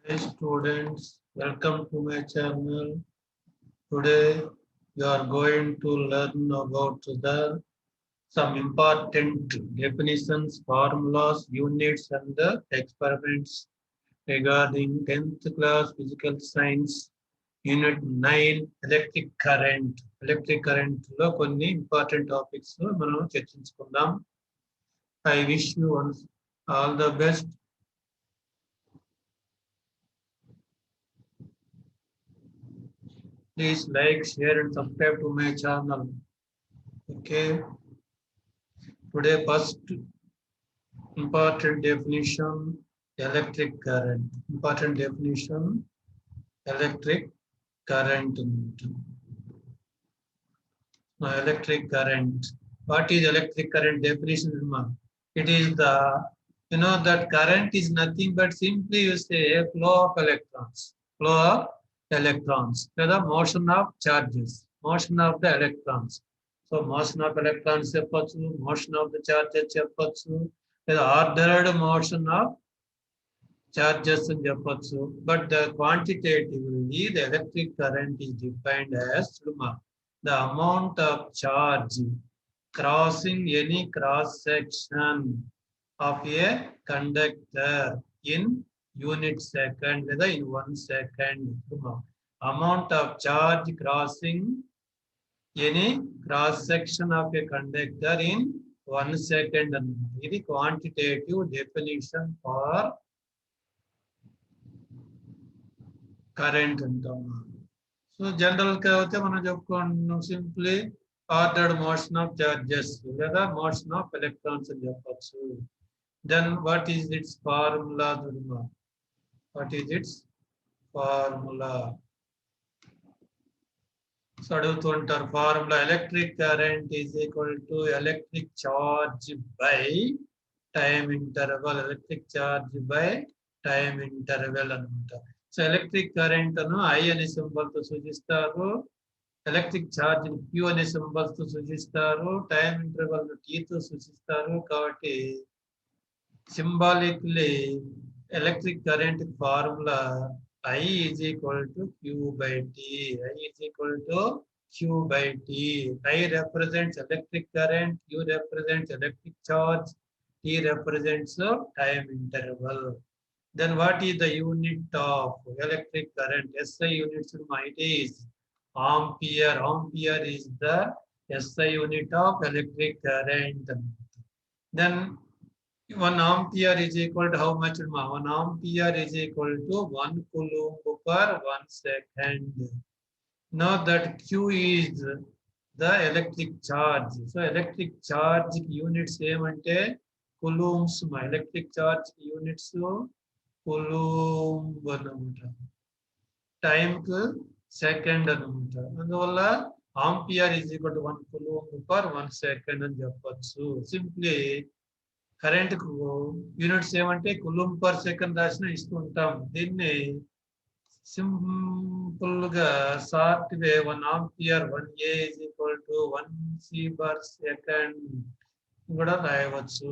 Hey students, welcome to my channel. Today we are going to learn about some important definitions, formulas, units and experiments regarding 10th class physical science unit 9 electric current. Electric current లో కొన్ని important topics మనం చర్చించుకుందాం. I wish you all the best. Please like, share and subscribe to my channel. Okay. Today first important definition electric current. Important definition electric current. Now electric current. What is electric current definition? It is that current is nothing but simply you say a flow of electrons. Flow of electrons. The motion of charges. Motion of the electrons. So motion of electrons చెప్పొచ్చు, motion of the charges చెప్పొచ్చు, లేదా ordered motion of charges అని చెప్పొచ్చు. But the quantitatively the electric current is defined as the amount of charge crossing any cross section of a conductor in unit second లేదా in 1 second. Amount of charge crossing any cross section of a conductor in 1 second. ఇది quantitative definition for current అంటాం. So general గా అయితే మనం చెప్పుకుంటున్నాం simply ordered motion of charges లేదా motion of electrons అని చెప్పచ్చు. Then what is its formula? What is its formula? So అడుగుతుంటారు formula. Electric current is equal to electric charge by time interval. Electric charge by time interval అనమాట. So electric current ను I అనే symbol తో సూచిస్తారు, electric charge q అనే symbols తో సూచిస్తారు, time interval t తో సూచిస్తారు. కాబట్టి symbolically electric current formula I is equal to Q by T. I is equal to Q by T. I represents electric current, Q represents electric charge, T represents time interval. Then what is the unit of electric current? SI units it is ampere. Ampere is the SI unit of electric current. Then 1 ampere is equal to how much? 1 ampere is equal to 1 coulomb per 1 second. Now that Q is the electric charge. So electric charge units ఏమంటే coulombs. Electric charge units coulomb అనమాట. Time కు second అనమాట. అందువల్ల ampere is equal to 1 coulomb per 1 second అని చెప్పొచ్చు. Simply current కు units ఏమంటే coulomb per second రాసిన ఇస్తుంటాం. దీన్ని సింపుల్ గా short way 1 ampere 1A is equal to 1 C per second కూడా రాయవచ్చు.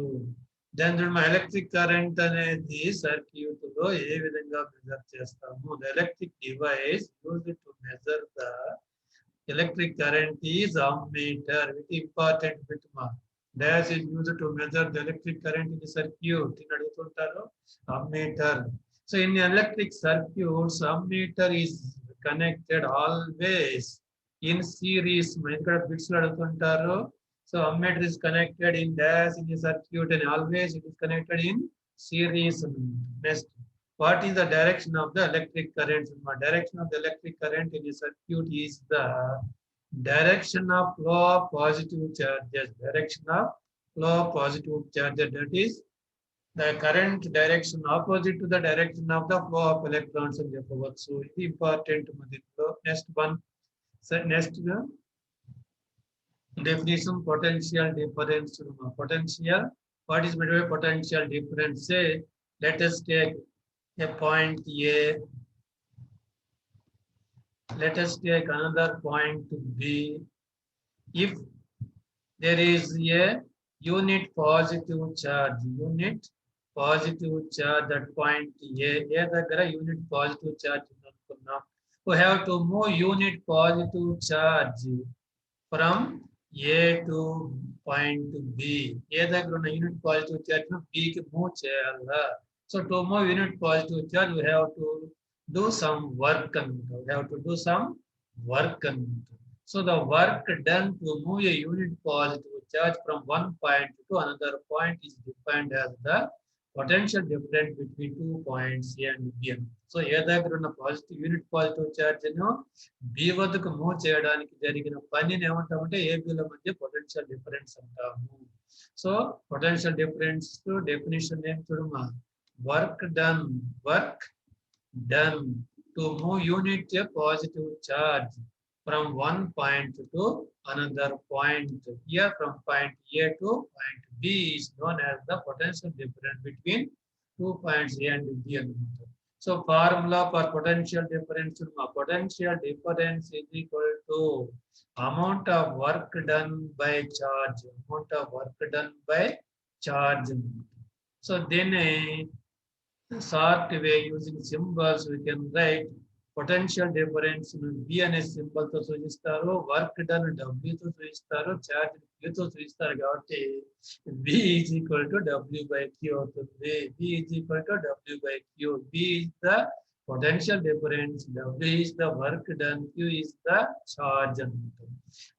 దాని చూడ ఎలక్ట్రిక్ కరెంట్ అనేది సర్క్యూట్ లో ఏ విధంగా మెజర్ చేస్తాము? The electric device used to measure the electric current is ammeter. With important bit dash is used to measure the electric current in the circuit. In adugutuntaru ammeter. So in electric circuits, ammeter is connected always in series. Ikkada bits lo adugutuntaru. So ammeter is connected in dash in the circuit and always it is connected in series. Next, what is the direction of the electric current? Direction of the electric current in the circuit is the direction of flow of positive charges. Direction of flow of positive charges, that is the current direction opposite to the direction of the flow of electrons అని చెప్పవచ్చు. ఇది important మధ్యలో. Next one. Next definition potential difference. Potential, what is meant by potential difference? Say let us take a point A. Let us take another point B. If there is a unit positive charge, unit positive charge at point A దగ్గర unit positive charge ఉందనుకున్నాం. We have to move unit positive charge from A to point B. A దగ్గర ఉన్న unit positive charge ను B కి move చేయాలా. So to move unit positive charge, we have to do some work. We have to do some work. So the work done to move a unit positive charge from one point to another point is defined as the potential difference between 2 points A and B. So A దగ్గర ఉన్న positive unit positive charge ను B వద్దకు move చేయడానికి జరిగిన పనిని ఏమంటామంటే ఏబిల మధ్య potential difference అంటాము. సో పొటెన్షియల్ డిఫరెన్స్ డెఫినిషన్ ఏం చూడమా, work done to move unit a positive charge from one point to another point. Here from point A to point B is known as the potential difference between 2 points A and B. So formula for potential difference, potential difference is equal to amount of work done by charge. Amount of work done by charge. So then short way using symbols we can write potential difference B అనే symbol తో సూచిస్తారు, work done W తో సూచిస్తారు, charge Q తో సూచిస్తారు. కాబట్టి B is equal to W by Q అవుతుంది. B is equal to W by Q. B is the potential difference, W is the work done, Q is the charge.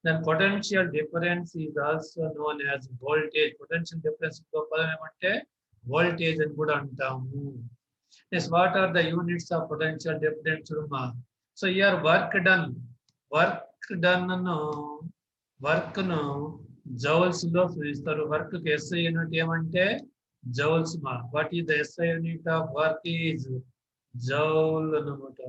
Then potential difference is also known as voltage. Potential difference ఇంకో పదం ఏమంటే voltage అని కూడా అంటాము. Yes, what are the units of potential difference? So here work done no joules lo సూచిస్తారు. Work కి SI unit ఏమంటే joules మా. What is the SI unit of work is joule అన్నమాట.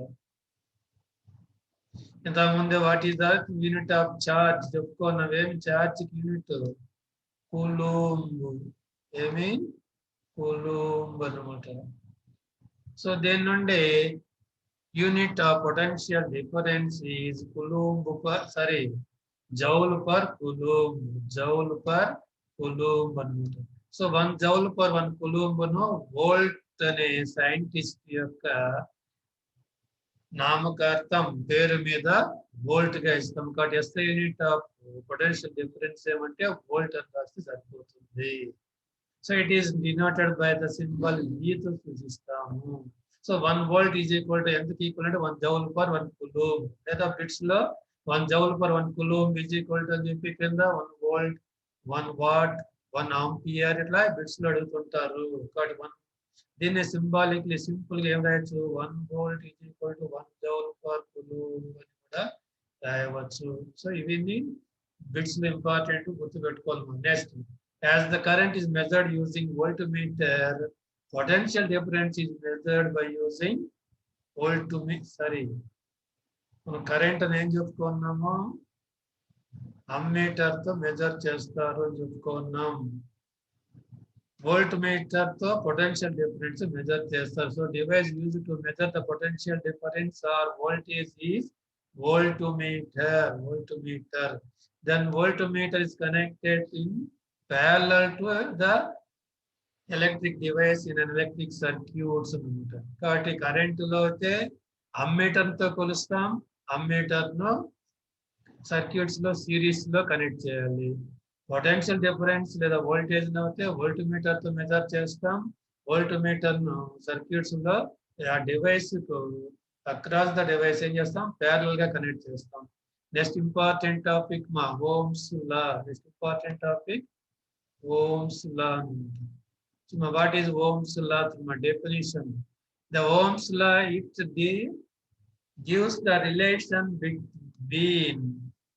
ఇంతకుముందే what is the unit of charge చెప్పుకున్నావేమి, charge unit coulomb. ఏమి coulomb అన్నమాట. So then నుండి unit of potential difference is coulomb per joule per coulomb. Joule per coulomb అన్నమాట. So 1 joule per 1 coulomb ను volt అనే scientist యొక్క నామకార్థం పేరు మీద వోల్ట్ గా ఇస్తాం. కాబట్టి SI unit of potential difference ఏమంటే వోల్ట్ అని రాస్తే సరిపోతుంది. So it is denoted by the symbol E తో సూచిస్తాము. So 1 volt is equal to ఎంతకి ఈక్వల్ అంటే 1 joule per 1 coulomb. లేదా బిట్స్ లో 1 joule per 1 coulomb is equal to అని చెప్పి కింద 1 volt, 1 watt, 1 ampere ఇట్లా బిట్స్ లో అడుగుతుంటారు. కాబట్టి దీన్ని సింబాలిక్లీ సింపుల్ గా ఏం రాయొచ్చు, 1 volt is equal to 1 joule per coulomb అని కూడా రాయవచ్చు. సో ఇవన్నీ బిట్స్ లో ఇంపార్టెంట్ గుర్తుపెట్టుకోవాలి. Next, as the current is measured using voltmeter, potential difference is measured by using voltmeter. Current అని ఏం చెప్పుకున్నాము, అమ్మీటర్ తో మెజర్ చేస్తారు అని చెప్పుకున్నాం. voltmeter తో పొటెన్షియల్ డిఫరెన్స్ మెజర్ చేస్తారు. So device used to measure the potential difference or voltage is voltmeter. Then voltmeter is connected in parallel to the electric device in an electric circuits అన్నమాట. కాబట్టి current లో అయితే ammeter తో కొలుస్తాం, ammeter ను circuits లో series లో connect చేయాలి. Potential difference లేదా వోల్టేజ్ ను అయితే వోల్టమీటర్ తో మెజర్ చేస్తాం, వోల్టమీటర్ ను సర్క్యూట్స్ లో ఆ డివైస్ కు అక్రాస్ ద డివైస్ ఏం చేస్తాం, ప్యారలల్ గా కనెక్ట్ చేస్తాం. నెక్స్ట్ ఇంపార్టెంట్ టాపిక్ మా Ohm's law. Next important topic Ohm's law. So what is Ohm's law? Definition. The Ohm's law, it gives the relation between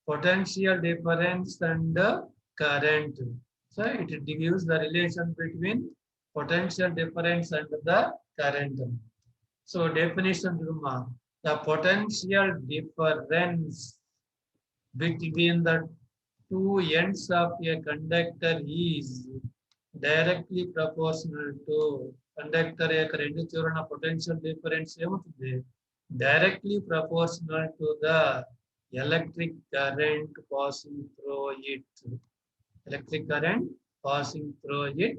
potential difference and the current. So it gives the relation between potential difference and the current. So definition, the potential difference between the two ends of a conductor is directly proportional to conductor యొక్క రెండు చివరన potential difference ఏమవుతుంది, directly proportional to the electric current passing through it. Electric current passing through it,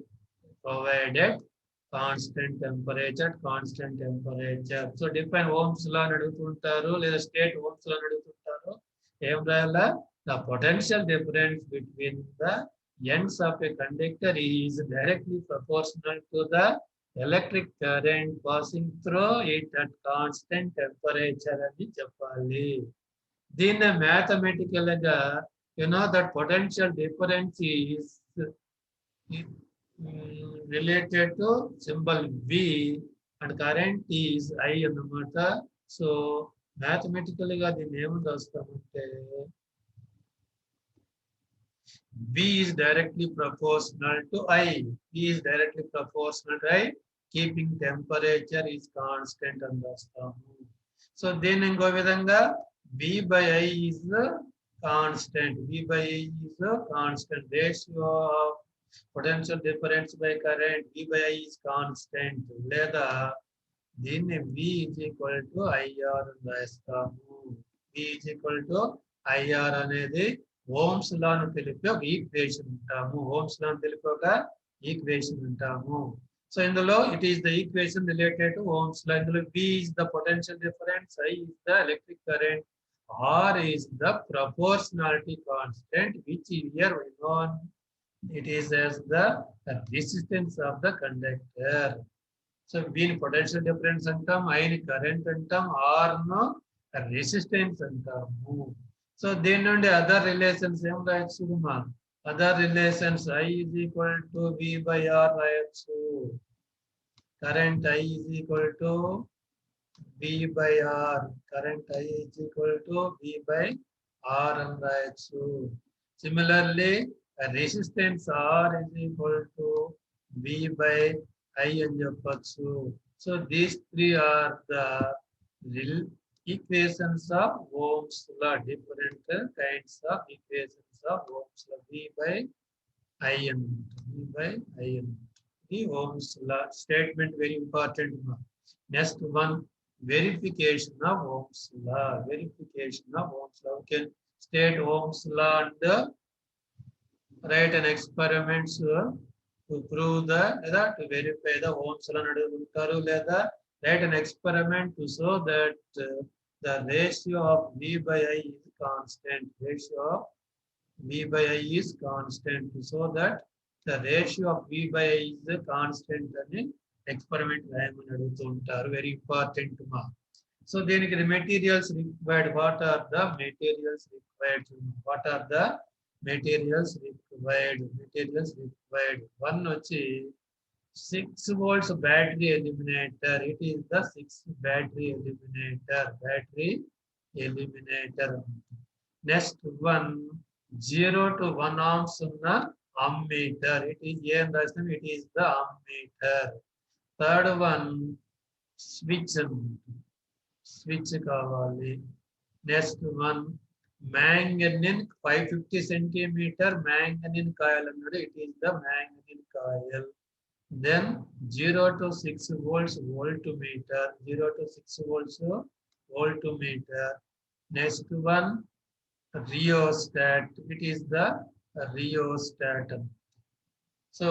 provided constant temperature, constant temperature. So define Ohm's law అని అడుగుతుంటారు లేదా state Ohm's law అని అడుగుతుంటారు. ఏం రాయాలా? The potential difference between the ends of a conductor is directly proportional to the electric current passing through it at constant temperature అని చెప్పాలి. దీన్ని mathematical గా that potential difference is related to symbol V and current is I అన్నమాట. So mathematically గా దీన్ని ఏమని రాస్తామంటే V is directly proportional to I. V is directly proportional to I. Keeping temperature is constant అని రాస్తాము. So దీన్ని ఇంకో విధంగా V by I is the constant. V by I is the constant. Ratio of potential difference by current V by I is constant. లేదా దీన్ని V is equal to IR అని రాస్తాము. V is equal to IR అనేది Ohm's law ను తెలిపే ఒక equation అంటాము. Ohm's law ను తెలిపే ఒక ఈక్వేషన్ అంటాము. సో ఇందులో it is the equation related to Ohm's law. ఇందులో V is the potential difference, I is the electric current, R is the proportionality constant, which here we know it is as the resistance of the conductor. So V ని potential difference అంటాం, I ని current అంటాం, R ను resistance అంటాము. So దీని నుండి other relations ఏం రాయొచ్చు మా? Other relations I is equal to V by R రాయొచ్చు. Current I is equal to V by R. Current I is equal to V by R అని రాయొచ్చు. Similarly resistance R is equal to V by I అని చెప్పొచ్చు. So these three are the equations of Ohm's law, different kinds of equations of Ohm's law. V by I and V by I and the Ohm's law statement very important. Next one, verification of Ohm's law. Verification of Ohm's law. We can state Ohm's law and write an experiment to prove the to verify the Ohm's law. Write an experiment to show that the ratio of V by I is constant. Ratio of V by I is constant. So that the ratio of V by I is a constant అని experiment రాయమని అడుగుతుంటారు. Very important ma. So దీనికి the materials required. What are the materials required? What are the materials required? Materials required. One వచ్చి 6 volts battery eliminator. It is the 6 battery eliminator. Battery eliminator. Next one, 0 to 1 ohms unna ammeter. It is it is the ammeter. Third one, switch. Switch kavali. Next one, manganese 550 centimeter manganese coil. It is the manganese coil. Then 0 to 6 volts voltmeter. 0 to 6 volts voltmeter. Next one, rheostat. It is the rheostat. So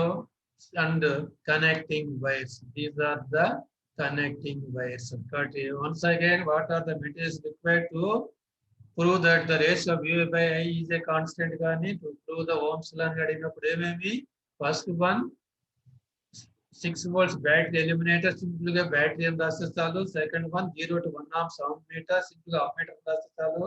and connecting wires. These are the connecting wires. Once again, what are the materials required to prove that the ratio of V by I is a constant? To prove the Ohm's law అడిగినప్పుడు ఏమేమి? First one, 6 volts battery eliminator. Simple గా battery అని రాస్తే చాలు. Second one, 0 to 1 ohms ammeter. Simple గా ammeter అని రాస్తే చాలు.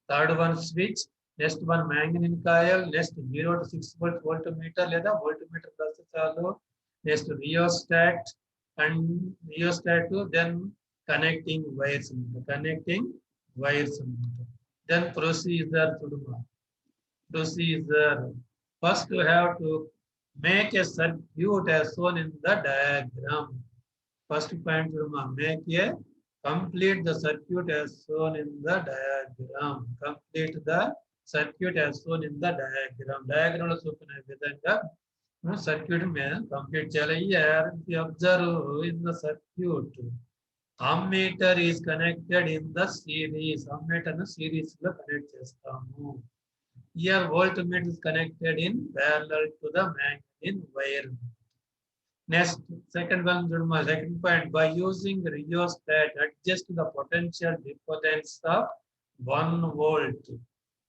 Third one, switch. Next one, manganese coil. Next 0 to 6 volt voltmeter లేదా voltmeter రాస్తే చాలు. Next rheostat and rheostat to then connecting wires. Connecting wires. Then procedure. Procedure. First you have to make a circuit as shown in the diagram. First point, make a complete the circuit as shown in the diagram. Complete the circuit as shown in the diagram. Diagram lo chupina vidhanga circuit mein complete cheyali. Here if you observe in the circuit, ammeter is connected in the series. Ammeter nu series lo connect chestamu. Here voltmeter is connected in parallel to the manganese wire. Next, second one, my second point, by using rheostat, adjust the potential difference of 1 volt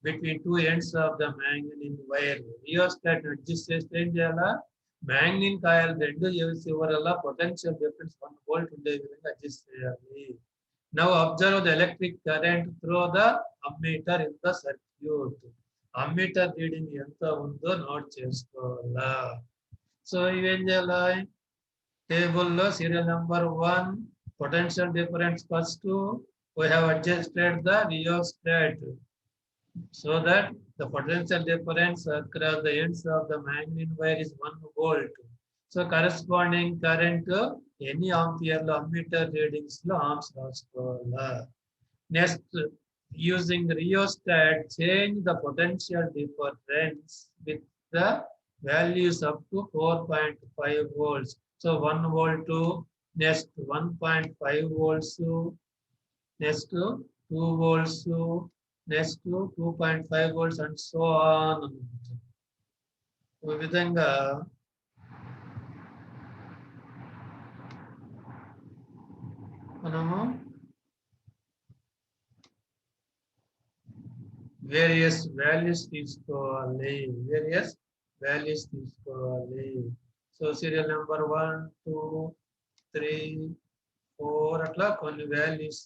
between two ends of the manganese wire. Rheostat adjust చేస్తే ఏం చేయాలా? Manganin కాయలు రెండు చివరల potential difference 1 volt ఉండే విధంగా adjust చేయాలి. Now observe the electric current through the ammeter in the circuit. Ammeter reading ఎంత ఉందో నోట్ చేసుకోవాలా. సో ఇవేం చేయాలి? Table lo serial number 1 potential difference first we have adjusted the rheostat so that the potential difference across the ends of the manganese wire is 1 volt. So corresponding current any ampere lo ammeter readings lo amps raskovala. Next, using rheostat change the potential difference with the values up to 4.5 volts. So 1 volt to next 1.5 volts to next to 2 volts to next to 2.5 volts and so on. ఈ విధంగా మనము various values తీసుకోవాలి. So serial number 1 2 3 4 అట్లా కొన్ని values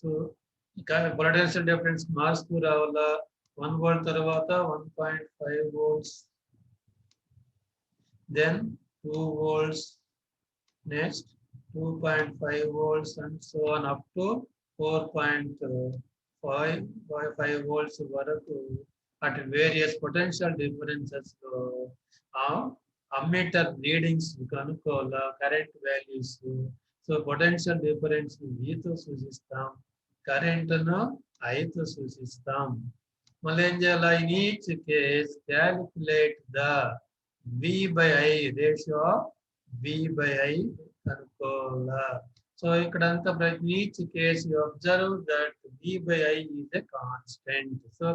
కానీ potential difference మారుస్తూ రావాలా. 1 volt తర్వాత 1.5 volts, then 2 volts, next 2.5 volts and so on up to 4.5 volts వరకు at various potential differences ammeter readings కనుక్కోవాలా, current values. So potential difference తో సూచిస్తాం, కరెంట్ ను I తో సూచిస్తాం. మళ్ళీ ఏం చేయాలా? In each case calculate the V by I ratio of V by I కనుక్కోవాలా. సో ఇక్కడ అంతా ప్రతి each case you observe that V by I is a constant. So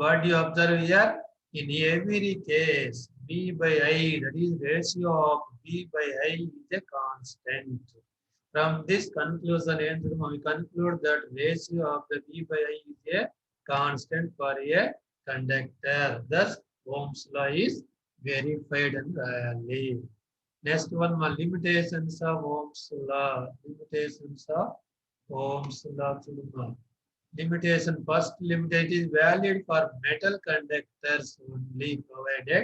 what do you observe here? In every case V by I, that is ratio of V by I is a constant. From this conclusion we conclude that ratio of the V by I is a constant for a conductor. Thus Ohm's law is verified and valid. Next one, limitations of Ohm's law. Limitation, first limitation is valid for metal conductors only provided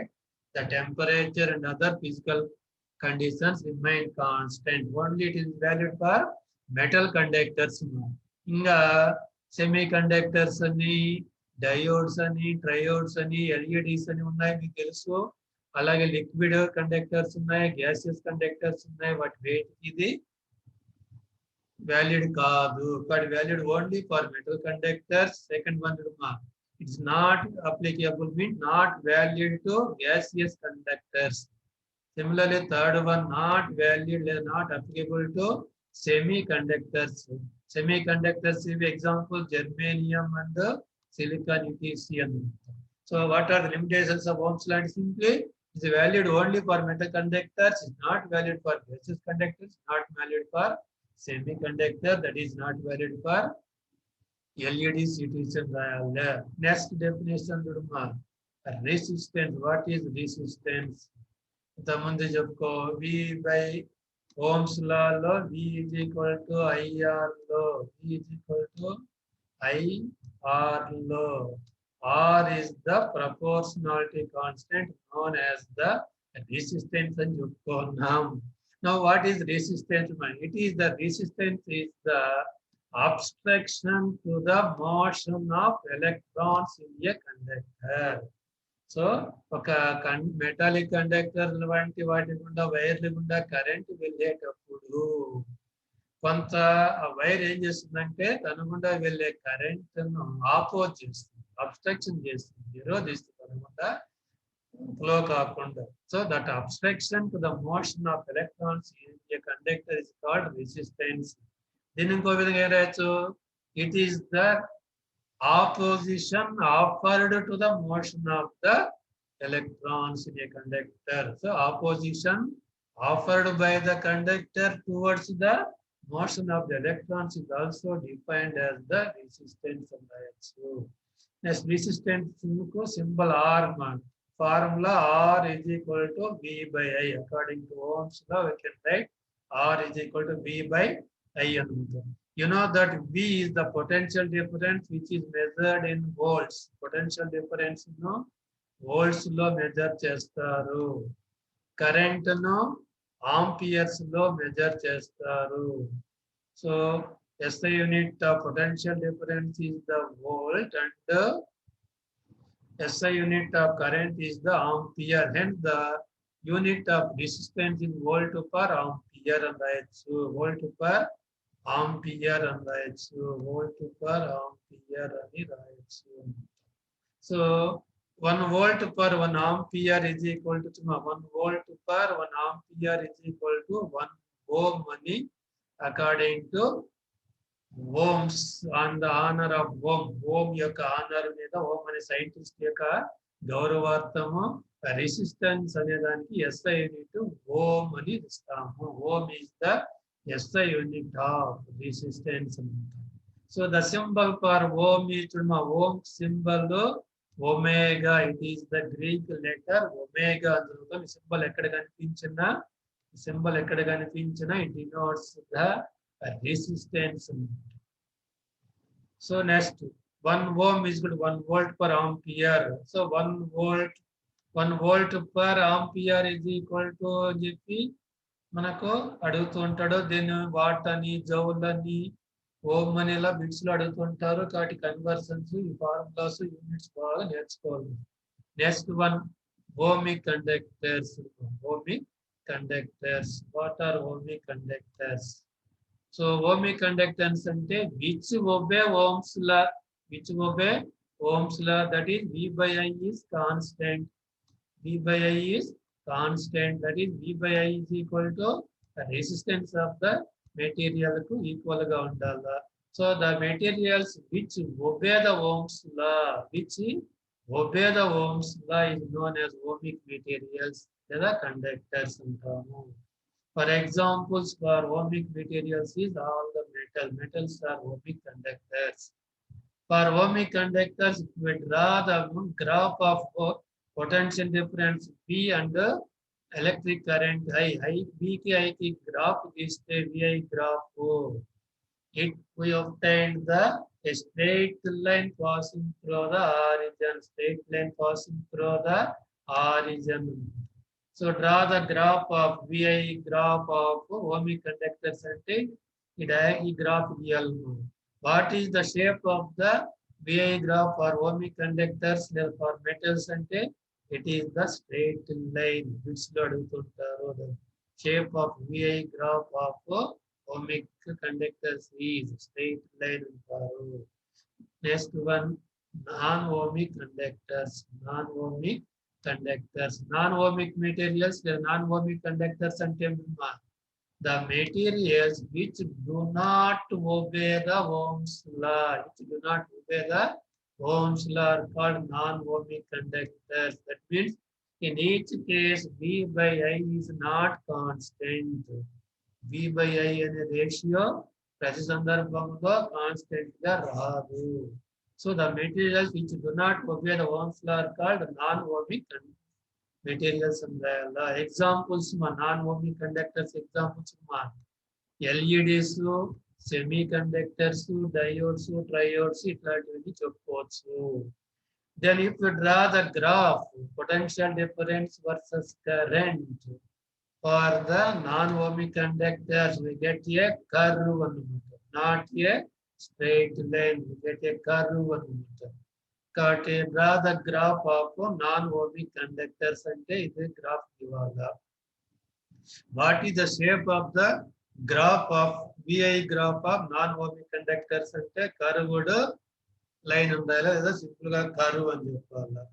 the temperature and other physical conditions remain constant. Only it is valid for metal conductors. Inga semiconductors ani, diodes ani, triodes ani, LEDs ani unnai meeku telusu. అలాగే liquid conductors ఉన్నాయి, gases conductors ఉన్నాయి. వాటి వెయిట్ ఇది valid కాదు, but valid only for metal conductors. Second one it's not applicable mean not valid to gaseous conductors. Similarly third one not valid లేదా not applicable to semi conductors. Semi conductors ఇవి example germanium and silicon యుటీసియం. So what are the limitations of Ohm's law? Simply is valid only for metal conductors, is not valid for gaseous conductors, not valid for semiconductor, that is not valid for LEDs. It is next definition resistance. What is resistance? ఇంతకుముందు చెప్పుకో V by Ohm's law లో V is equal to IR లో, V is equal to IR లో. R is the proportionality constant known as the resistance and చెప్పుకున్నాం. Now what is resistance? It is the resistance is the obstruction to the motion of electrons in a conductor. So ఒక metallic conductor వంటి వాటి గుండా వైర్లు గుండా current వెళ్ళేటప్పుడు కొంత wire ఏం చేస్తుందంటే తన గుండా వెళ్ళే కరెంట్ ను ఆపోజ్ చేస్తుంది, అబ్స్ట్రక్షన్ చేస్తుంది, నిరోధిస్తుంది అనమాట, ఫ్లో కాకుండా. So that obstruction to the motion of electrons in a conductor is called resistance. దీని ఇంకో విధంగా ఏం రాయొచ్చు? It is the opposition offered to the motion of the electrons in a conductor. So opposition offered by the conductor towards the motion of the electrons is also defined as the resistance అంటాయచ్చు. Next resistance కు symbol R man. Formula R is equal to V by I. According to Ohm's law, we can write R is equal to V by I అన్నమాట. You know that V is the potential difference which is measured in volts. Potential difference no volts లో measure చేస్తారు. Current no amperes లో measure చేస్తారు. So SI unit of potential difference is the volt and SI unit of current is the ampere. Hence the unit of resistance in volt per ampere and volt per ampere and volt per ampere అని రాయొచ్చు. So 1 volt per 1 ampere is equal to 1 volt per 1 ampere is equal to 1 ohm money according to Ohms on the honor of Ohm. Ohm యొక్క honor మీద Ohm అనే scientist యొక్క గౌరవార్థము resistance అనే దానికి SI unit Ohm అని ఇస్తాము. Ohm is the SI unit of resistance. So the symbol for Ohm is Ohm symbol omega. It is the Greek letter omega. Symbol ఎక్కడ కనిపించినా it denotes the resistance. So next 1 ohm is equal to 1 volt per ampere. So 1 volt per ampere is equal to అని చెప్పి మనకు అడుగుతూ ఉంటాడు. దీన్ని what అని joule అని ఓమ్ అని ఇలా బిట్స్ లో అడుగుతుంటారు. కాబట్టి కన్వర్షన్స్ ఈ ఫార్ములాస్ యూనిట్స్ బాగా నేర్చుకోవాలి. Next one ohmic conductors. What are ohmic conductors? So ohmic conductance ante which obey Ohm's law, that is V by I is constant. That is V by I is equal to the resistance of the material కు equal గా ఉండాలి. So the materials which obey the Ohm's law is known as ohmic materials లేదా conductors అంటాము. For examples for ohmic materials is all the metals are ohmic conductors. For ohmic conductors, we draw the graph of potential difference V and electric current I. V ki graph is the VI graph. We obtained a straight line passing through the origin. So draw the graph of VI graph of ohmic conductors ante ee graph giyalnu. What is the shape of the VI graph for ohmic conductors for metals ante it is the straight line. Bits lo adugutuntaru. The shape of VI graph of ohmic conductors is straight line antaru. Next one non-ohmic conductors. Non-ohmic materials, the non-ohmic conductors and the materials which do not obey the Ohm's law, are called non-ohmic conductors. That means in each case V by I is not constant. V by I అనే ratio ప్రతి సందర్భంలో constant గా రాదు. So the materials which do not obey the Ohm's law are called non-ohmic materials. Examples non-ohmic conductors examples LEDs, semiconductors, diodes, triodes ఇట్లాంటివి చెప్పుకోవచ్చు. Then if you draw the graph potential difference versus current for the non-ohmic conductors, we get a curve అన్నమాట, not a straight line. We get a curve అన్నమాట. కాబట్టి draw the graph of non-ohmic conductors అంటే ఇది graph ఇవ్వాలా. What is the shape of the graph of VI graph of non-ohmic conductors అంటే curved line ఉండాలి లేదా simple గా curve అని చెప్పాలా.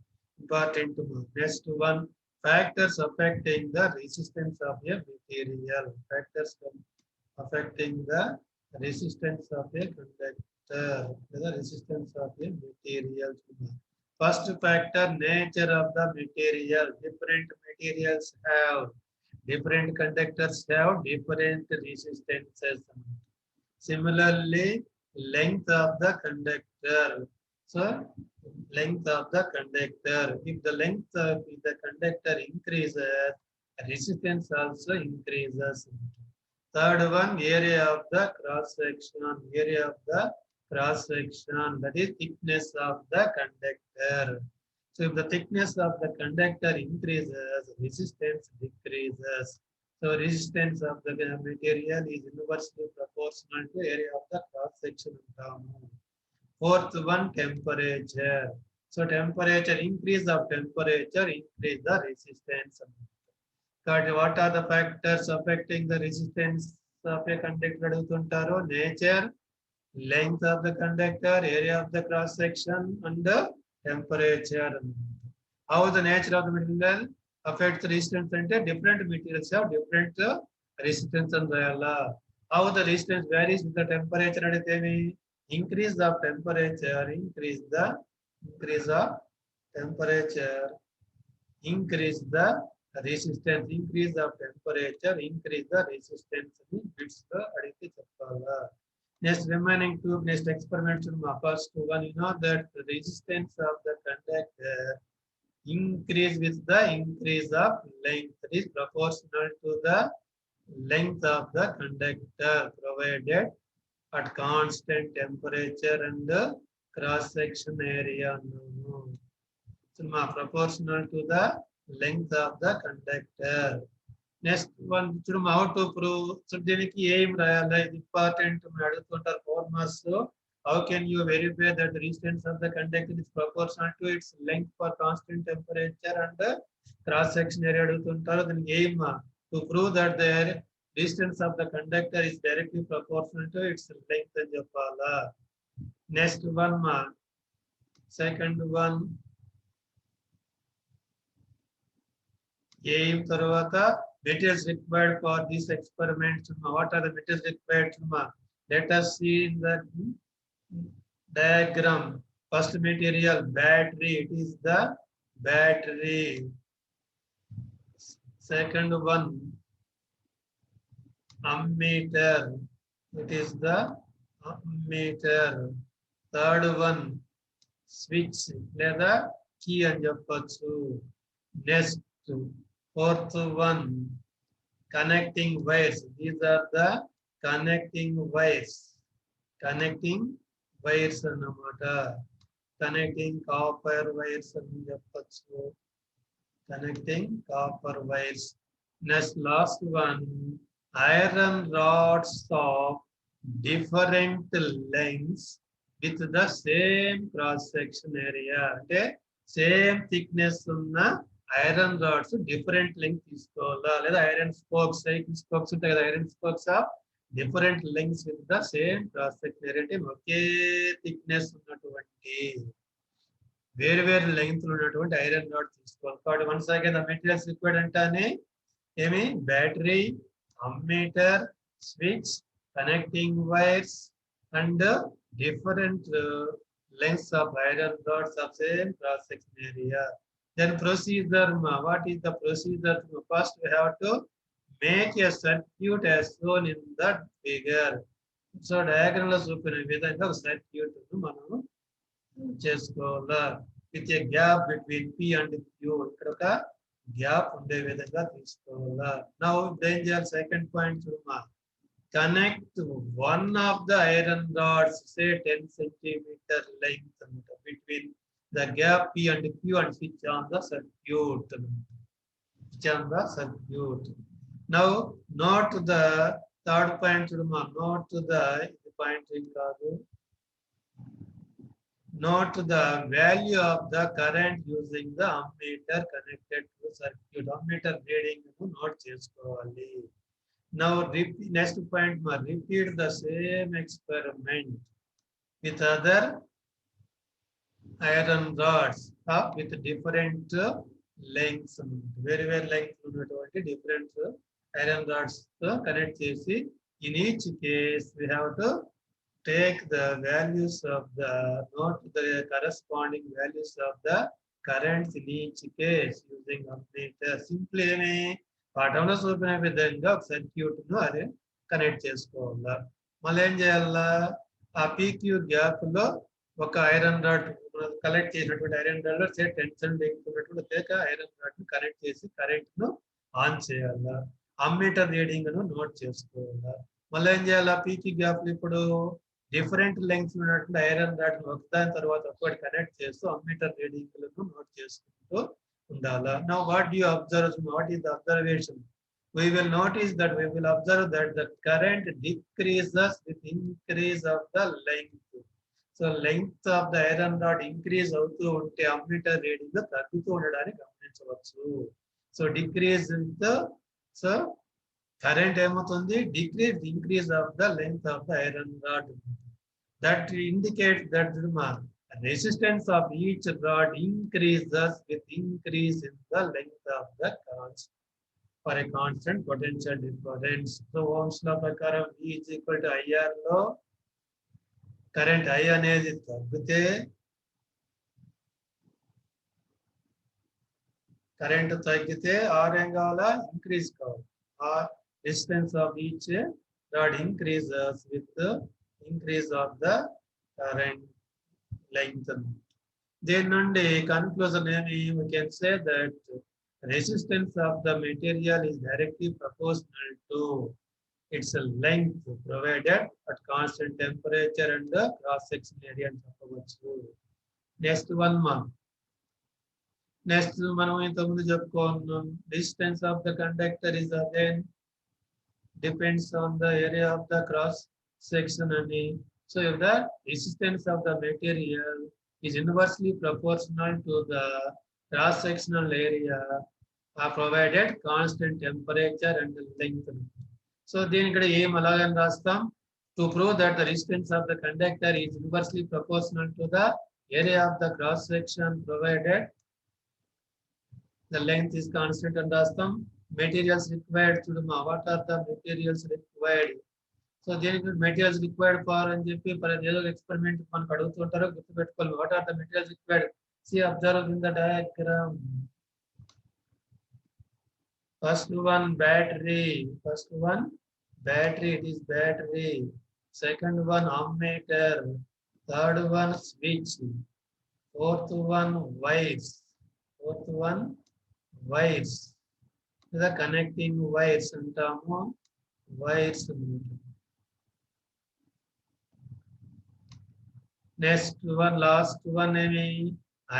Important. Next one factors affecting the resistance of a material. Factors affecting the resistance of a conductor, the resistance of a material. First factor, nature of the material. Different materials have Different conductors have different resistances. Similarly, length of the conductor. So, length of the conductor. If the length of the conductor increases, resistance also increases. Third one, area of the cross section. Area of the cross section, that is thickness of the conductor. So if the thickness of the conductor increases, resistance decreases. So resistance of the material is inversely proportional to area of the cross section. Fourth one, temperature. So temperature, increase of temperature, increase the resistance. But what are the factors affecting the resistance of a conductor? Nature, length of the conductor, area of the cross section, and the temperature. How the nature of the material affects the resistance? And different materials have different resistance. And how the resistance varies with the temperature? And increase of temperature, increase of temperature, increase the resistance, increase of temperature, increase the resistance. Bits the aditi cheppala. Next, remaining two next experiments. First one, you know that the resistance of the conductor increase with the increase of length. It is proportional to the length of the conductor provided at constant temperature and the cross section area. So, proportional to the length of the conductor. Next one, how to prove? So, దీనికి ఏం రాయాలి? Important అడుగుతుంటారు 4 marks. So, how can you verify that the resistance of the conductor is proportional to its length for constant temperature and the cross section area? అడుగుతుంటారు. దీనికి ఏం to prove that the resistance of the conductor is directly proportional to its length అని చెప్పాలా? Next one, second one. Aim tarvata materials required for this experiment. What are the materials required? Let us see in the diagram. First material, battery. It is the battery. Second one, ammeter. It is the ammeter. Third one, switch లేదా key అని చెప్పొచ్చు. Next, fourth one, connecting wires. These are the connecting wires. Connecting wires అన్నమాట. Connecting copper wires అని చెప్పొచ్చు. Connecting copper wires. Next, last one, iron rods of different lengths with the same cross section area. అంటే same thickness ఉన్న iron rods different length తీసుకోవాలా, లేదా iron spokes, cycle spokes ఉంటాయి కదా, iron spokes of different lengths with the same cross section area. అంటే ఒకే thickness ఉన్నటువంటి వేరు వేరు లెంగ్త్ ఉన్నటువంటి ఐరన్ రాడ్ తీసుకోవాలి. కాబట్టి once again the materials required అంటానే ఏమి? Battery, ammeter, switch, connecting wires and different lengths of iron rods of same cross section area. Then procedure, what is the procedure? First we have to make a circuit as shown in that figure. So diagram lo చూపిన విధంగా circuit మనం చేసుకోవాలా. with a gap between P and Q. ఇక్కడ ఒక gap ఉండే విధంగా తీసుకోవాలా. Now danger second point చూడమా. Connect one of the iron rods, say 10 centimeter length between the gap P and Q and switch on the circuit. Switch on the circuit. Now note the third point. Note the point. Note the value of the current using the ammeter connected to the circuit. Ammeter reading note చేసుకోవాలి. Now next point, repeat the same experiment with other iron rods with different lengths. Very length ఉన్నటువంటి different iron rods connect చేసి, in each case we have to take the values of the note the corresponding values of the currents in each case using ammeter. Simply పాఠంలో చూపిన విధంగా ఒక circuit ను అదే connect చేసుకోవాలా. మళ్ళీ ఏం చేయాలా, ఆ పీక్యూ గ్యాప్ లో ఒక ఐరన్ రాడ్ కలెక్ట్ చేసినటువంటి ఐరన్ రాడ్ టెన్షన్ లేకున్నటువంటి ప్రత్యేక ఐరన్ రాడ్ ను కనెక్ట్ చేసి కరెంట్ ను ఆన్ చేయాలా. అమ్మీటర్ రీడింగ్ ను నోట్ చేసుకోవాలా. మళ్ళీ ఏం చేయాలా, పీక్యూ గ్యాప్ ఇప్పుడు డిఫరెంట్ లెంగ్త్ ఉన్నటువంటి ఐరన్ రాడ్ ఒకదాని తర్వాత ఒకటి కనెక్ట్ చేస్తూ అమ్మీటర్ రీడింగ్ లను నోట్ చేసుకుంటూ ఉండాలా. Now what do you observe? What is the observation? We will notice that we will observe that the current decreases with increase of the length. So length of the iron rod increase అవుతూ ఉంటే ammeter reading తగ్గుతూ ఉండడాన్ని గమనించవచ్చు. So decrease in the so current ఏమవుతుంది, decrease increase of the length of the iron rod. That indicates that resistance of each rod increases with increase in the length of the constant for a constant potential difference. So Ohm's law prakaram V is equal to IR లో current I అనేది తగ్గితే current తగ్గితే R ఏం కావాలా, increase కావాలి. ఆ resistance of each rod increases with the increase of the current length. Then నుండి conclusion ఏమి, we can say that resistance of the material is directly proportional to its length provided at constant temperature and the cross section area అని చెప్పవచ్చు. Next మనం ఇంతకుముందు చెప్పుకున్నాం, distance of the conductor is again depends on the area of the cross section అని. So if the resistance of the material is inversely proportional to the cross-sectional area provided constant temperature and length. So దీని ఇక్కడ ఏం అలాగని రాస్తాం, to prove that the resistance of the conductor is inversely proportional to the area of the cross-section provided the length is constant అని రాస్తాం. Materials required చూడమ్మా, what are the materials required? So దీనికి materials required for అని చెప్పి ఏదో experiment మనకు అడుగుతుంటారో గుర్తుపెట్టుకోవాలి. What are the materials required? See observe in the diagram. First one battery, it is battery. Second one ammeter. Third one switch. Fourth one wires. The connecting wires అంటాము, wires. Next one, last one,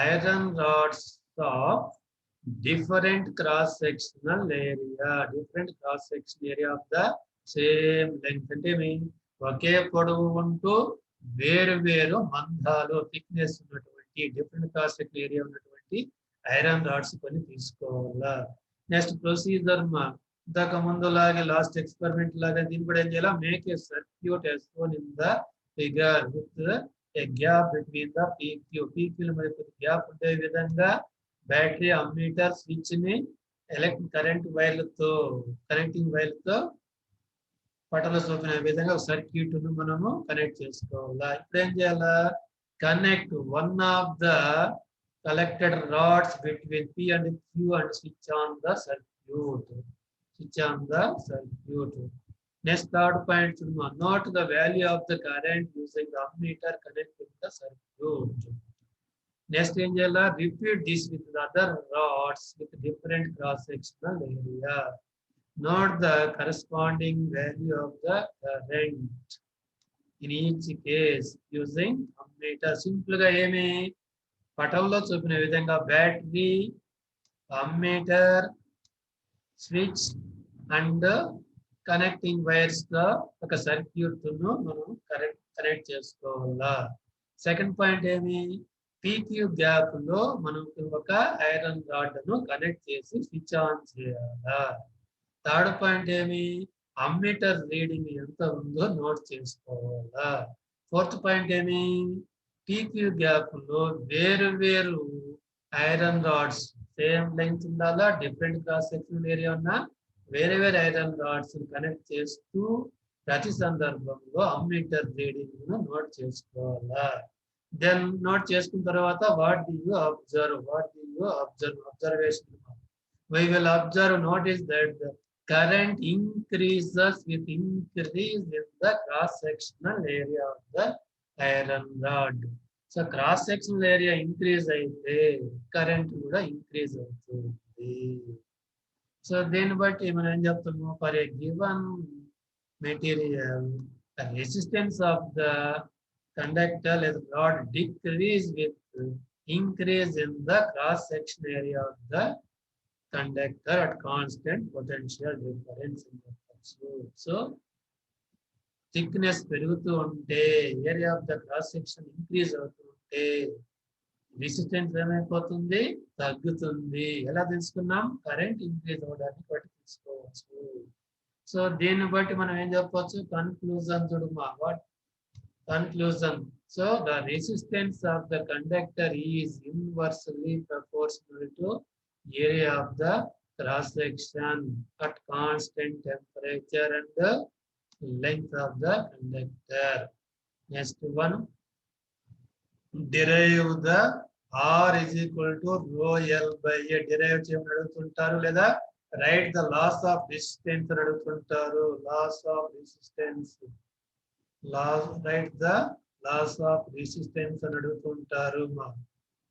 iron rods of different cross-sectional area. Different cross-section area of the same length. అంటే ఒకే పొడవు ఉంటూ వేరు మందాలు thickness ఉన్నటువంటి different cross-section area ఉన్నటువంటి iron rods కొన్ని తీసుకోవాలా. Next procedure ఇంతకు ముందులాగే లాస్ట్ ఎక్స్పెరిమెంట్ లాగా దీన్ని కూడా ఏం చేయాలా, make a circuit as shown in the figure with a gap between the PQ మరి కొద్ది గ్యాప్ ఉండే విధంగా బ్యాటరీ, అమ్మీటర్, స్విచ్ ని ఎలక్ట్రిక్ కరెంటింగ్ వైర్లతో పటంలో చూపిన విధంగా సర్క్యూట్ ను మనము కనెక్ట్ చేసుకోవాలా. ఇప్పుడు ఏం చేయాలా, connect one of the collected rods between P and Q and switch on the circuit. Next, third point, note the value of the current using the ammeter connecting the circuit. Next, repeat this with the other rods with different cross-sectional area. Note the corresponding value of the current in each case using ammeter. Simple ga emi పటంలో చూపిన విధంగా battery, ammeter, switch and connecting wires తో ఒక circuit ను మనం connect చేసుకోవాలా. Second point PQ gap లో మనం ఒక ఐరన్ రాడ్ ను కనెక్ట్ చేసి స్విచ్ ఆన్ చేయాలా. థర్డ్ పాయింట్ అమ్మీటర్ రీడింగ్ ఎంత ఉందో నోట్ చేసుకోవాలా. ఫోర్త్ పాయింట్ పీక్యూ గ్యాప్ లో వేరు ఐరన్ రాడ్స్ సేమ్ లెంగ్త్ ఉండాలా, డిఫరెంట్ క్రాస్ సెక్షనల్ ఏరియా ఉన్న వేరే ఐరన్ రాడ్స్ కనెక్ట్ చేస్తూ ప్రతి సందర్భంలో అమ్మీటర్ రీడింగ్ ను నోట్ చేసుకోవాలా. దెన్ నోట్ చేసుకున్న తర్వాత what do you observe observation. we will observe, notice that the current increases with increase in the cross-sectional area of the iron rod. So cross-sectional area increase అయితే current కూడా increase అవుతుంది. So then బట్టి మనం ఏం చెప్తాము, for a given material, the resistance of the conductor is rod decrease with increase in the cross-section area of the conductor at constant potential difference in the flux. So thickness పెరుగుతూ ఉంటే, area of the cross section increase అవుతూ ఉంటే resistance ఏమైపోతుంది, తగ్గుతుంది. ఎలా తెలుసుకున్నాం, current increase అవడానికి బట్టి తీసుకోవచ్చు. సో దీన్ని బట్టి మనం ఏం చెప్పవచ్చు, కన్క్లూజన్ చూడమా, what conclusion. So the resistance of the conductor is inversely proportional to area of the cross section at constant temperature and the length of the conductor. Next one, derive the R is equal to rho L by A. Derive చేయమని అడుగుతుంటారు, లేదా write the loss of resistance అని అడుగుతుంటారు. Loss of resistance, write the loss of resistance అని అడుగుతుంటారు.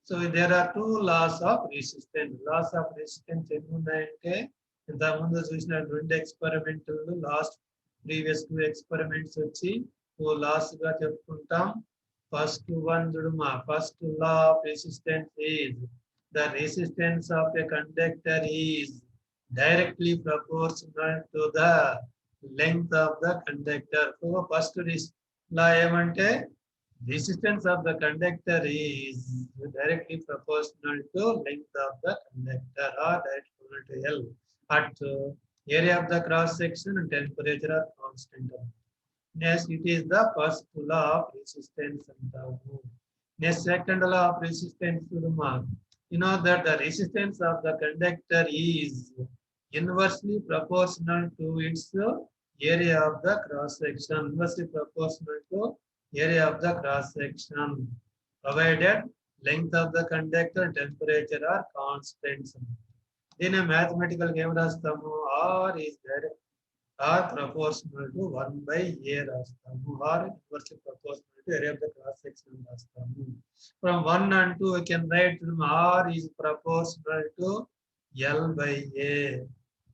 So there are two laws of resistance. Laws of resistance ఎన్ని ఉన్నాయంటే, ఇంతకుముందు చూసిన రెండు ఎక్స్పెరిమెంట్లు, లాస్ట్ ప్రీవియస్ 2 ఎక్స్పెరిమెంట్స్ వచ్చి 2 లాస్ గా చెప్పుకుంటాం. ఫస్ట్ వన్ చూడమా, first law of resistance is the resistance of a conductor is directly proportional to the length of the conductor. So first law ఏమంటే, resistance of the conductor is directly proportional to length of the conductor or directly proportional to L at area of the cross section and temperature are constant. Next, it is the first law of resistance. Next, second law of resistance, you know that the resistance of the conductor is inversely proportional to its area of the cross section. Inversely proportional to area of the cross section, provided length of the conductor and temperature are constants. In a mathematical game rastamu, R is there, R proportional to 1 by A rastamu, R inversely proportional to area of the cross section rastamu. From 1 and 2 we can write R is proportional to L by A.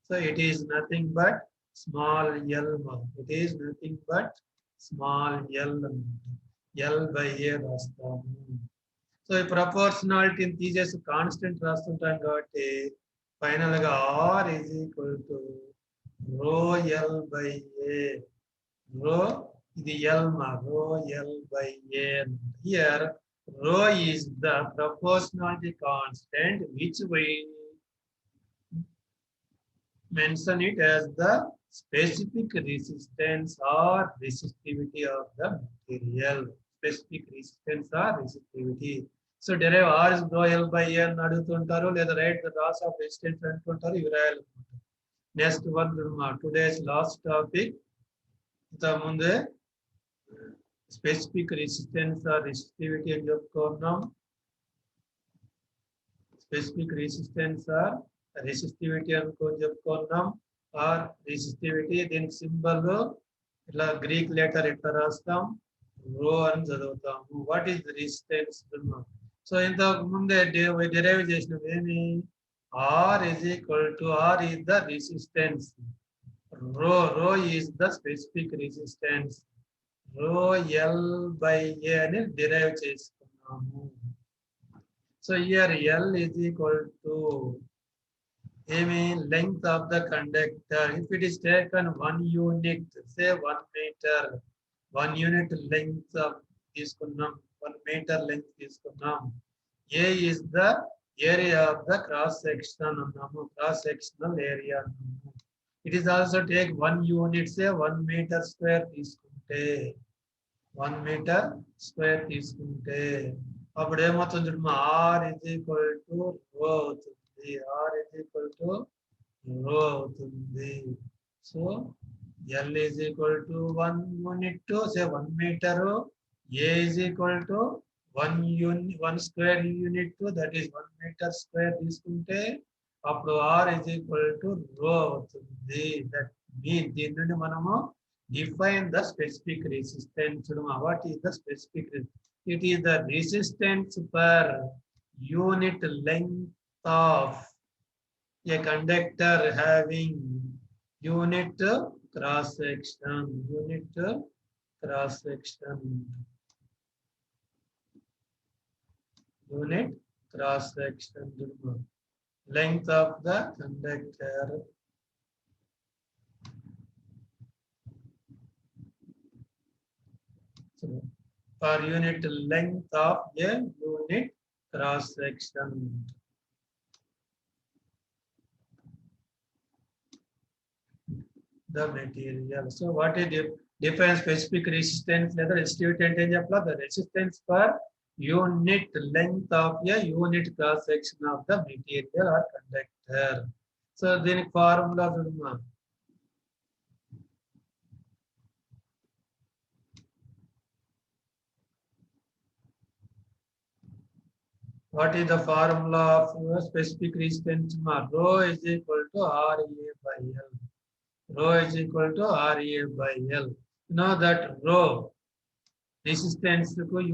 So it is nothing but small L. It is nothing but small L by A రాస్తాము. So ఈ proportionality తీసేసి constant రాస్తుంటాం కాబట్టి final గా R is equal to rho L by A. Rho ఇది L మా, rho L by A. Here rho is the proportionality constant which we mention it as the specific resistance or resistivity of the material. Specific resistance or resistivity. So derive R is rho L by A అని అడుగుతుంటారు, లేదా write the loss of resistance అంటుంటారు, ఇవి రాయాలనుకుంటారు. Next one today's last topic. ఇంతకుముందే specific resistance or resistivity అని చెప్పుకున్నాం. Specific resistance or resistivity అనుకోని చెప్పుకున్నాం. ఆర్ రెసిస్టివిటీ, దీనికి సింబల్ ఇట్లా గ్రీక్ లెటర్ ఎట్లా రాస్తాం, రో అని చదువుతాము. What is resistance? సో ఇంతకు ముందే డిరైవ్ చేసినాం ఏమి, R is equal to, R is the resistance, rho is the specific resistance, rho l by a అని డిరైవ్ చేసుకున్నాము. So here l is equal to length of the conductor. If it is taken 1 unit, say 1 meter, 1 unit length of తీసుకున్నాం, 1 meter length తీసుకున్నాం. A is the area of the cross section అన్నాము, cross sectional area అన్నాము. It is also take 1 unit, say 1 meter square తీసుకుంటే, 1 meter square తీసుకుంటే అప్పుడు ఏమవుతుంది చూడమ్మా, R is equal to rho అవుతుంది. R is equal to rho అవుతుంది. So L is equal to 1 unit to say 1 meter. A is equal to 1 square unit to, that is 1 meter square తీసుకుంటే అప్పుడు r is equal to rho అవుతుంది. That means దీని నుండి మనము define the specific resistance. What is the specific resistance? It is the resistance per unit length of a conductor having unit cross section. Unit cross section. Unit cross section. Length of the conductor per unit length of a unit cross section. The material. So what is define specific resistance? The resistance per unit length of a unit cross section of the material or conductor. So then formula. What is the formula of specific resistance? Rho is equal to RA by L. Rho is equal to RA by L. You know that rho resistance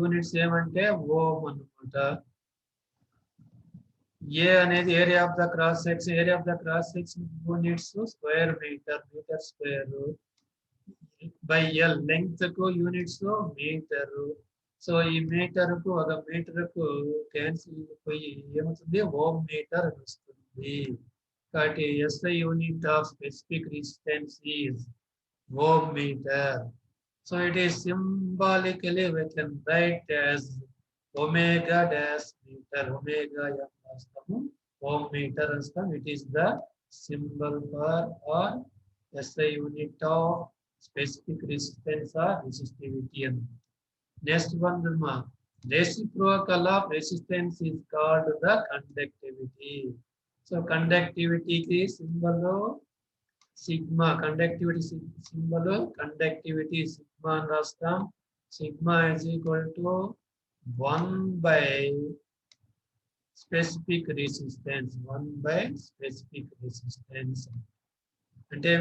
units ఏమంటే ohm అన్నమాట. A అనేది area of the cross section. Area of the cross section units square meter, meter square by L. Length units meter. So ఈ metre కు ఒక metre కు cancel పోయి ఏమవుతుంది ohm meter అని వస్తుంది. కాబట్టి SI unit of specific resistance is ohm meter. So it is symbolically we can write as omega dash meter. Omega em రాస్తాము, ఓమ్ మీటర్ రాస్తాం. It is the symbol for our SI unit of specific resistance or resistivity అని. Next one, reciprocal of resistance is called the conductivity. So conductivity is symbol sigma. Conductivity symbol conductivity sigma and rastam. Sigma is equal to 1 by specific resistance. 1 by specific resistance. అంటే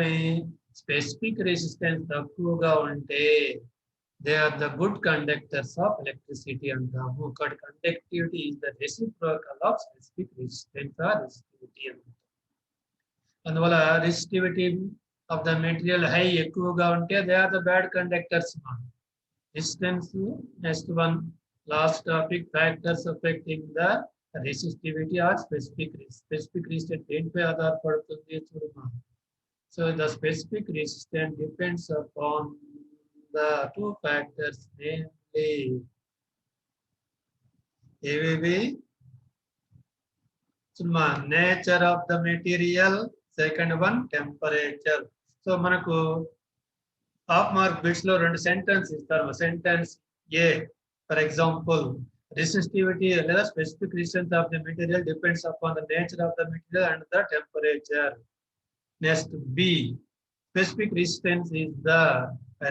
specific resistance తక్కువగా ఉంటే they are the good conductors of electricity అంటాము. Conductivity is the reciprocal of specific resistance or resistivity అంటాము. అందువల్ల resistivity of the material high ఎక్కువగా ఉంటే they are the bad conductors. Resistance, next one, last topic, factors affecting the resistivity or specific resistance దేనిపై ఆధారపడుతుంది చూడమా. So the specific resistance depends upon the two factors, namely nature of the material, second one temperature. So manaku half mark bits lo rendu sentence istaru. Sentence A, for example, resistivity or specific resistance of the material depends upon the nature of the material and the temperature. Next B, specific resistance is the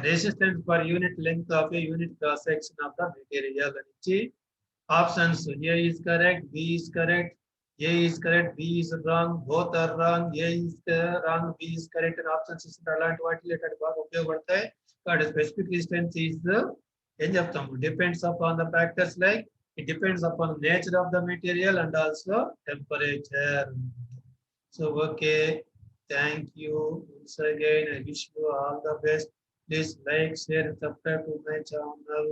resistance per unit length of a unit cross section of the material. Options A is correct, B is correct, A is correct, B is wrong, both are wrong, A is wrong, B is correct, and options is అలాంటి వాటి related బాగా ఉపయోగపడతాయి. But specific resistance is ఏం చెప్తాము, depends upon the factors like it depends upon the nature of the material and also temperature. So okay, thank you once again. I wish you all the best. Please like, share, and subscribe to my channel.